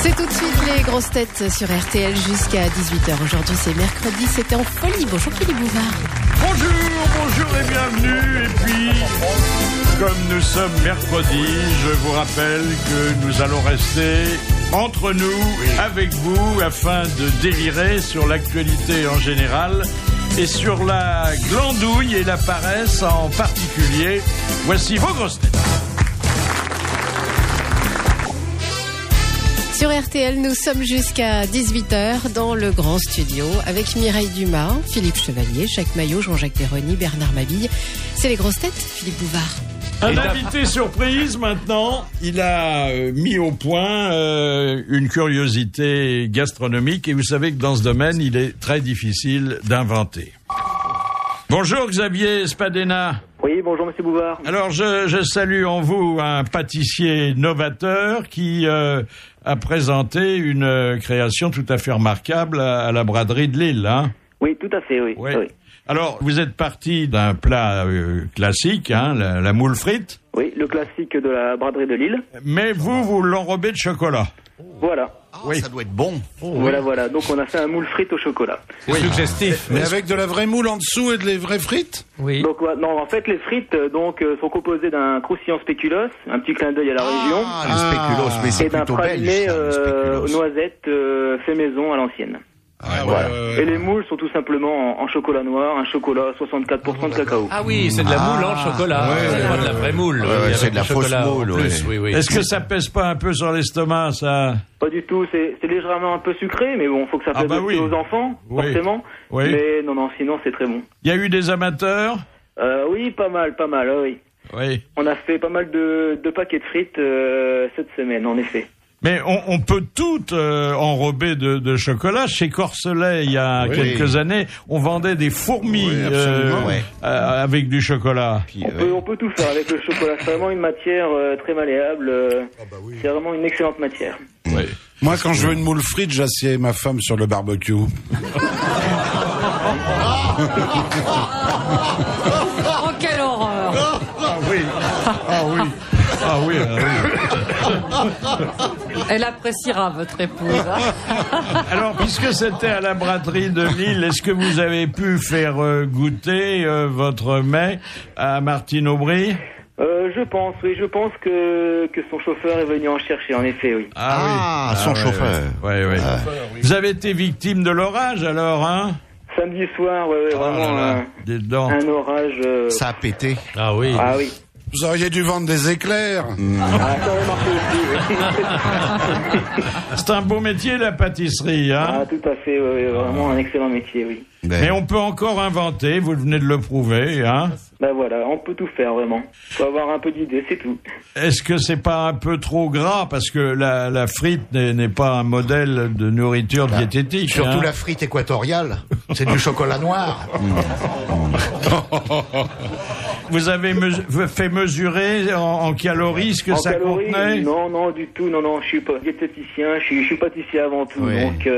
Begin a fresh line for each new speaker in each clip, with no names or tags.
C'est tout de suite les grosses têtes sur RTL jusqu'à 18h. Aujourd'hui c'est mercredi, c'était en folie. Bonjour Philippe Bouvard.
Bonjour et bienvenue. Et puis, comme nous sommes mercredi, je vous rappelle que nous allons rester entre nous, avec vous, afin de délirer sur l'actualité en général et sur la glandouille et la paresse en particulier. Voici vos grosses têtes.
Sur RTL, nous sommes jusqu'à 18h dans le grand studio avec Mireille Dumas, Philippe Chevalier, Jacques Maillot, Jean-Jacques Perroni, Bernard Mabille. C'est les grosses têtes, Philippe Bouvard.
Un invité surprise maintenant. Il a mis au point une curiosité gastronomique et vous savez que dans ce domaine, il est très difficile d'inventer. Bonjour Xavier Spadena.
Oui, bonjour Monsieur Bouvard.
Alors je salue en vous un pâtissier novateur qui a présenté une création tout à fait remarquable à la braderie de Lille, hein?
Oui, tout à fait, oui.
Oui.
Oui.
Alors, vous êtes parti d'un plat classique, hein, la moule frite.
Oui, le classique de la braderie de Lille.
Mais vous l'enrobez de chocolat.
Voilà.
Oui.
Ça doit être bon.
Voilà. Donc on a fait un moule frite au chocolat.
C'est suggestif.
Mais avec de la vraie moule en dessous et des vraies frites?
Oui.
Donc non, en fait les frites sont composées d'un croustillant spéculoos, un petit clin d'œil à la région,
Le spéculoos, mais c'est
et d'un
plutôt belge.
praliné
ça, le spéculoos.
noisettes fait maison à l'ancienne. Et les moules sont tout simplement en chocolat noir, un chocolat 64% de cacao.
Ah oui, c'est de la moule en chocolat. C'est pas de la vraie moule.
Ouais, c'est
avec
de la
du chocolat
fausse
en
moule,
plus,
ouais.
oui.
Est-ce que ça pèse pas un peu sur l'estomac, ça?
Pas du tout, c'est légèrement un peu sucré, mais bon, faut que ça plaise aussi aux enfants, forcément.
Oui.
Mais non, sinon c'est très bon.
Il y a eu des amateurs?
Oui, pas mal, oui.
Oui.
On a fait pas mal de paquets de frites cette semaine, en effet.
Mais on peut tout enrober de chocolat. Chez Corselet, il y a quelques années, on vendait des fourmis avec du chocolat.
Puis,
On peut tout faire avec le chocolat. C'est vraiment une matière très malléable. C'est vraiment une excellente matière.
Oui.
Moi, quand je veux une moule frite, j'assieds ma femme sur le barbecue.
Oh quelle horreur.
Ah oui.
Elle appréciera votre épouse.
Alors, puisque c'était à la braderie de Lille, est-ce que vous avez pu faire goûter votre mets à Martine Aubry?
Je pense que son chauffeur est venu en chercher, en effet, oui.
Son chauffeur.
Oui. Vous avez été victime de l'orage, alors, hein?
Samedi soir, vraiment un orage.
Ça a pété.
Ah oui.
Ah oui.
Vous auriez dû vendre des éclairs.
Ah, ça aurait marché aussi, oui.
C'est un beau métier, la pâtisserie, hein?
Ah, tout à fait, vraiment un excellent métier, oui.
Mais on peut encore inventer, vous venez de le prouver, hein?
Ben voilà, on peut tout faire, vraiment. Faut avoir un peu d'idée, c'est tout.
Est-ce que c'est pas un peu trop gras? Parce que la frite n'est pas un modèle de nourriture diététique.
Surtout
hein?
la frite équatoriale. C'est du chocolat noir.
Vous avez fait mesurer en calories ce que
En
ça
calories,
contenait?
non, du tout, non, je suis pas diététicien, je suis pâtissier avant tout,
Oui.
donc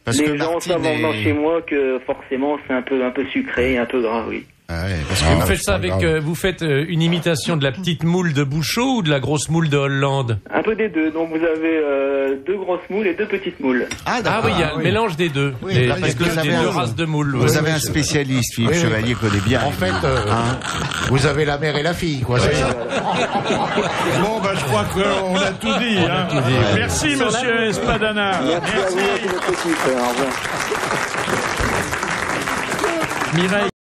Parce que
les gens
Martine
savent en venant
est-
chez moi que forcément c'est un peu sucré, un peu gras, oui.
Parce
Vous faites ça avec, vous faites une imitation de la petite moule de Bouchot ou de la grosse moule de Hollande?
Un peu des deux, donc vous avez 2 grosses moules et 2 petites moules.
Ah oui, il y a le mélange des deux.
Oui,
Des
parce que vous avez
deux
un-
races de moules.
Vous
ouais.
avez un spécialiste, Philippe Chevalier connaît bien.
En fait, vous avez la mère et la fille, quoi. c'est ça.
Bon, je crois qu'on a tout dit. Hein. Merci, monsieur Espadana.
Merci à vous et à toute votre équipe, au revoir.
Mireille,